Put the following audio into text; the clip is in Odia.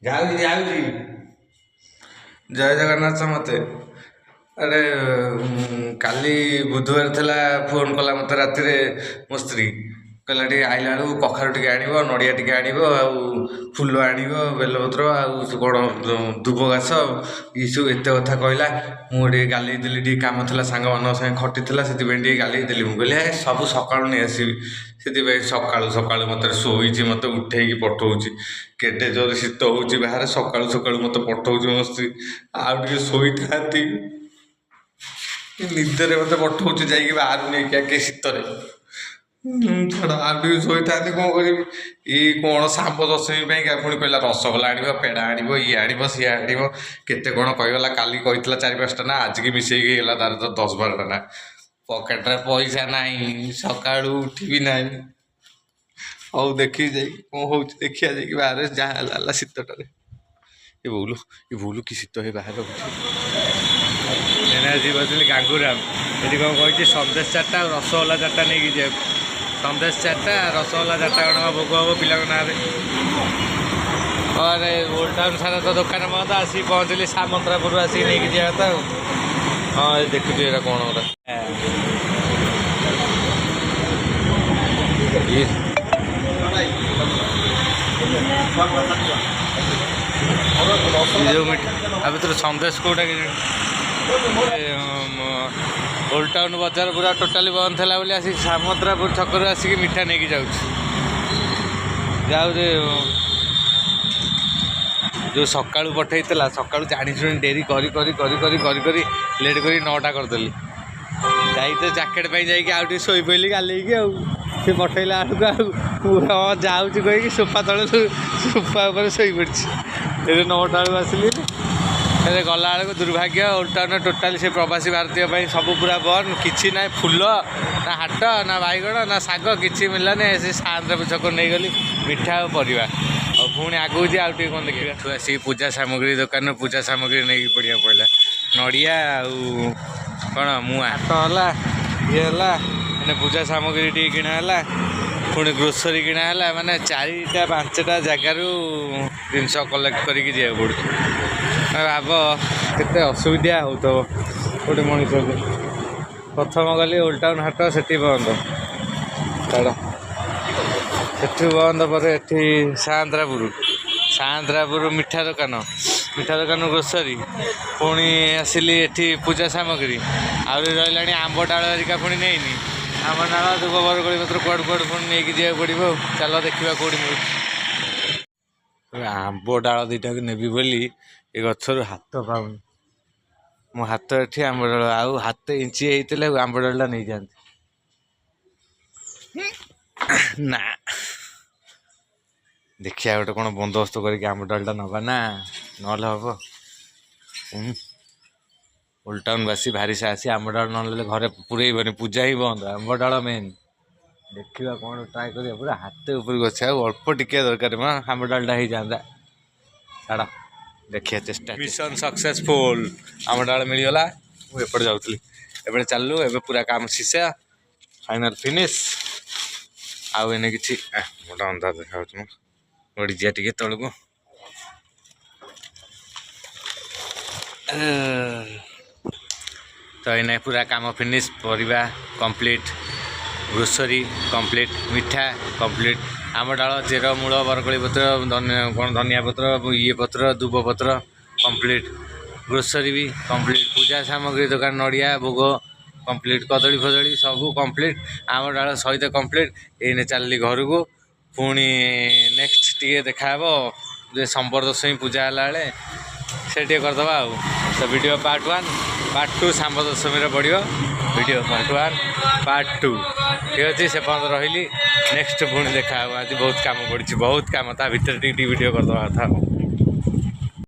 ଯାଉଛି ଯାଉଛି। ଜୟ ଜଗନ୍ନାଥ ସମସ୍ତେ। ଆରେ କାଲି ବୁଧବାର ଥିଲା, ଫୋନ୍ କଲା ମୋତେ ରାତିରେ ମୋ ସ୍ତ୍ରୀ। କହିଲା ଟିକେ ଆଇଲା ବେଳକୁ କଖାରୁ ଟିକେ ଆଣିବ, ନଡ଼ିଆ ଟିକେ ଆଣିବ, ଆଉ ଫୁଲ ଆଣିବ, ବେଲପତ୍ର, ଆଉ କ'ଣ ଧୂପ ଘାସ, ଏସବୁ ଏତେ କଥା କହିଲା। ମୁଁ ଟିକେ ଗାଲେଇ ଦେଲି, ଟିକେ କାମ ଥିଲା, ସାଙ୍ଗମାନଙ୍କ ସାଙ୍ଗେ ଖଟି ଥିଲା, ସେଥିପାଇଁ ଟିକେ ଗାଲେଇ ଦେଲି। ମୁଁ କହିଲି ସବୁ ସକାଳୁ ନେଇ ଆସିବି। ସେଥିପାଇଁ ସକାଳୁ ସକାଳୁ ମୋତେ ଶୋଇଛି, ମୋତେ ଉଠେଇକି ପଠଉଛି। କେତେ ଜୋର ଶୀତ ହେଉଛି ବାହାରେ, ସକାଳୁ ସକାଳୁ ମୋତେ ପଠଉଛି ମୋ ସ୍ତ୍ରୀ। ଆଉ ଟିକେ ଶୋଇଥାନ୍ତି, ନିଦରେ ମୋତେ ପଠଉଛି ଯାଇକି ବାହାରୁ ନେଇକି ଆଗେ ଶୀତରେ। ଛାଡ଼, ଆଉ ଟିକେ ଶୋଇଥାନ୍ତି, କ'ଣ କରିବି। ଏଇ କ'ଣ ଶାମ୍ବ ଦଶମୀ ପାଇଁକା ପୁଣି କହିଲା ରସଗୋଲା ଆଣିବ, ପେଡ଼ା ଆଣିବ, ଇଏ ଆଣିବ, ସିଏ ଆଣିବ, କେତେ କ'ଣ କହିଗଲା। କାଲି କହିଥିଲା 4-5ଟା ନା, ଆଜିକି ମିଶେଇକି ହେଇଗଲା ତାର ତ 10-12ଟା ନା। ପକେଟରେ ପଇସା ନାହିଁ, ସକାଳୁ ଉଠିବି ନାହିଁ। ହଉ ଦେଖିବି ଯାଇକି କ'ଣ ହେଉଛି, ଦେଖିବା ଯାଇକି ବାହାରେ ଯାହା ହେଲା ହେଲା ଶୀତଟାରେ। ଏ ଭୁଲ କି ଶୀତ ହେଇ ବାହାରେ ହେଉଛି। ଯିବ ଗାଙ୍ଗୁରାମ, ଏଠି କ'ଣ କହିଛି ସନ୍ଦେଶ 4ଟା ଆଉ ରସଗୋଲା 4ଟା ନେଇକି ଯିବାକୁ। ସନ୍ଦେଶ 4ଟା, ରସଗୋଲା 4ଟା କ'ଣ ଭୋଗ ହେବ ପିଲାଙ୍କ ନାଁରେ। ଆରେ ଓଲ୍ଡ ଟାଉନ୍ ସାରା ତ ଦୋକାନ ବନ୍ଦ, ଆସିକି ପହଞ୍ଚିଲି ସାମନ୍ତରାପୁରରୁ ଆସିକି ନେଇକି ଯିବା କଥା ଆଉ। ହଁ ଦେଖୁଛୁ ଏଇଟା କ'ଣ ଗୋଟେ ଯେଉଁ ମିଠା ଆ ଭିତରେ ସନ୍ଦେଶ କେଉଁଟା କି ଓଲ୍ଡ ଟାଉନ୍ ବଜାର ପୁରା ଟୋଟାଲି ବନ୍ଦ ଥିଲା ବୋଲି ଆସିକି ସାମନ୍ତରାପୁର ଛକରୁ ଆସିକି ମିଠା ନେଇକି ଯାଉଛି। ଯେଉଁ ସକାଳୁ ପଠେଇଥିଲା, ସକାଳୁ ଜାଣିଶୁଣି ଡେରି କରି ଲେଟ୍ କରି 9ଟା କରିଦେଲି। ଯାଇ ତ ଜ୍ୟାକେଟ୍ ପାଇଁ ଯାଇକି ଆଉ ଟିକେ ଶୋଇପଡ଼ିଲି ଗାଲେଇକି ଆଉ। ସେ ପଠେଇଲା ବେଳକୁ ଆଉ ହଁ ଯାଉଛି କହିକି ସୋଫା ତଳେ ସୋଫା ଉପରେ ଶୋଇପଡ଼ିଛି। ଏବେ 9ଟା ବେଳକୁ ଆସିଲି। ଏବେ ଗଲାବେଳକୁ ଦୁର୍ଭାଗ୍ୟ, ଓଲ୍ଡ ଟାଉନ୍ରେ ଟୋଟାଲି ସେ ପ୍ରବାସୀ ଭାରତୀୟ ପାଇଁ ସବୁ ପୁରା ବନ୍ଦ। କିଛି ନାହିଁ, ଫୁଲ ନା ହାଟ ନା ବାଇଗଣ ନା ଶାଗ କିଛି ମିଳିଲାନି। ସେ ସାଆନ୍ତରାପୁର ଛକରୁ ନେଇଗଲି ମିଠା ଆଉ ପରିବା। ଆଉ ପୁଣି ଆଗକୁ ଯିବା, ଆଉ ଟିକେ କ'ଣ ଦେଖିବା। ତୁ ଆସିକି ପୂଜା ସାମଗ୍ରୀ ଦୋକାନରୁ ପୂଜା ସାମଗ୍ରୀ ନେଇକି ପଡ଼ିବାକୁ ପଡ଼ିଲା। ନଡ଼ିଆ ଆଉ କ'ଣ ମୁଆଁ ହାଟ ହେଲା, ଇଏ ହେଲା, ମାନେ ପୂଜା ସାମଗ୍ରୀ ଟିକେ କିଣା ହେଲା, ପୁଣି ଗ୍ରୋସରୀ କିଣା ହେଲା। ମାନେ 4-5ଟା ଜାଗାରୁ ଜିନିଷ କଲେକ୍ଟ କରିକି ଯିବାକୁ ପଡ଼ୁଛି। ଭାବ କେତେ ଅସୁବିଧା ହେଉଥିବ ଗୋଟେ ମଣିଷକୁ। ପ୍ରଥମ ଗଲି ଓଲ୍ଡ ଟାଉନ୍ ହାଟ, ସେଠି ବନ୍ଦ। ଛାଡ଼, ସେଠୁ ବନ୍ଦ ପରେ ଏଠି ସାଆନ୍ତରାପୁର ମିଠା ଦୋକାନ ଗ୍ରୋସରୀ, ପୁଣି ଆସିଲି ଏଠି ପୂଜା ସାମଗ୍ରୀ। ଆହୁରି ରହିଲାଣି ଆମ୍ବ ଡାଳ ହେରିକା ପୁଣି ନେଇନି। ଆମ୍ବ ଡାଳ, ଧୂପ, ବରକୋଳି ପତ୍ର କୁଆଡ଼ୁ ପୁଣି ନେଇକି ଯିବାକୁ ପଡ଼ିବ ଆଉ। ଚାଲ ଦେଖିବା କେଉଁଠି ମିଳୁଛି। ଆମ୍ବ ଡାଳ 2ଟାକୁ ନେବି ବୋଲି ଏ ଗଛରୁ ହାତ ପାଉନି। ମୋ ହାତ ଏଠି, ଆମ୍ବ ଡାଳ ଆଉ ହାତ ଇଞ୍ଚି ହେଇଥିଲେ ଆମ୍ବ ଡାଳଟା ନେଇଯାଆନ୍ତି। ନା, ଦେଖିବା ଗୋଟେ କ'ଣ ବନ୍ଦୋବସ୍ତ କରିକି ଆମ୍ବ ଡାଳଟା ନେବା ନା, ନହେଲେ ହେବ। ଓଲ୍ଡ ଟାଉନ୍ ବାସୀ ଭାରି ସାହସୀ, ଆମ୍ବ ଡାଳ ନ ନେଲେ ଘରେ ପୁରେଇବନି, ପୂଜା ହିଁ ବନ୍ଦ। ଆମ୍ବ ଡାଳ ମେନ୍। ଦେଖିବା କ'ଣ ଟ୍ରାଏ କରିବା। ପୁରା ହାତ ଉପରକୁ ଅଛି, ଆଉ ଅଳ୍ପ ଟିକେ ଦରକାର ମ ଆମ୍ବ ଡାଳଟା ହେଇଯାଆନ୍ତା। ଛାଡ଼, ଦେଖିବା ଚେଷ୍ଟା। ମିଶନ ସକ୍ସେସଫୁଲ୍, ଆମ୍ବ ଡାଳ ମିଳିଗଲା। ମୁଁ ଏପଟେ ଯାଉଥିଲି, ଏପଟେ ଚାଲିଲୁ। ଏବେ ପୁରା କାମ ଶେଷ, ଫାଇନାଲ୍ ଫିନିଶ୍। ଆଉ ଏନେ କିଛି ଗୋଟେ ଅନ୍ଦାଜ ଦେଖାଯାଉଛି। ମୁଁ ଗଡ଼ିଯିବା ଟିକେ ତଳକୁ। ତ ଏନେ ପୁରା କାମ ଫିନିଶ୍, ପରିବା କମ୍ପ୍ଲିଟ୍, ଗ୍ରୋସରୀ କମ୍ପ୍ଲିଟ୍, ମିଠା କମ୍ପ୍ଲିଟ୍, ଆମ୍ବ ଡାଳ, ଚେର ମୂଳ, ବରକୋଳି ପତ୍ର, ଧନିଆ ପତ୍ର, ଇଏ ପତ୍ର, ଧୂପ ପତ୍ର କମ୍ପ୍ଲିଟ୍, ଗ୍ରୋସରୀ ବି କମ୍ପ୍ଲିଟ୍, ପୂଜା ସାମଗ୍ରୀ ଦୋକାନ, ନଡ଼ିଆ ଭୋଗ କମ୍ପ୍ଲିଟ୍, କଦଳୀ ଫଦଳୀ ସବୁ କମ୍ପ୍ଲିଟ୍, ଆମ୍ବ ଡାଳ ସହିତ କମ୍ପ୍ଲିଟ୍। ଏଇନେ ଚାଲିଲି ଘରକୁ। ପୁଣି ନେକ୍ସଟ ଟିକେ ଦେଖାହେବ ଯେ ସମ୍ବର ଦଶମୀ ପୂଜା ହେଲା ବେଳେ, ସେ ଟିକେ କରିଦେବା ଆଉ। ତ ଭିଡ଼ିଓ ପାର୍ଟ 1, ପାର୍ଟ 2 ଶାମ୍ବ ଦଶମୀରେ ପଡ଼ିବ। ଭିଡ଼ିଓ ପାର୍ଟ 1, ପାର୍ଟ 2 ଠିକ୍ ଅଛି। ସେ ପର୍ଯ୍ୟନ୍ତ ରହିଲି, ନେକ୍ସଟ ପୁଣି ଦେଖାହେବ। ଆଜି ବହୁତ କାମ ପଡ଼ିଛି, ବହୁତ କାମ, ତା ଭିତରେ ଟିକେ ଭିଡ଼ିଓ କରିଦେବା କଥା।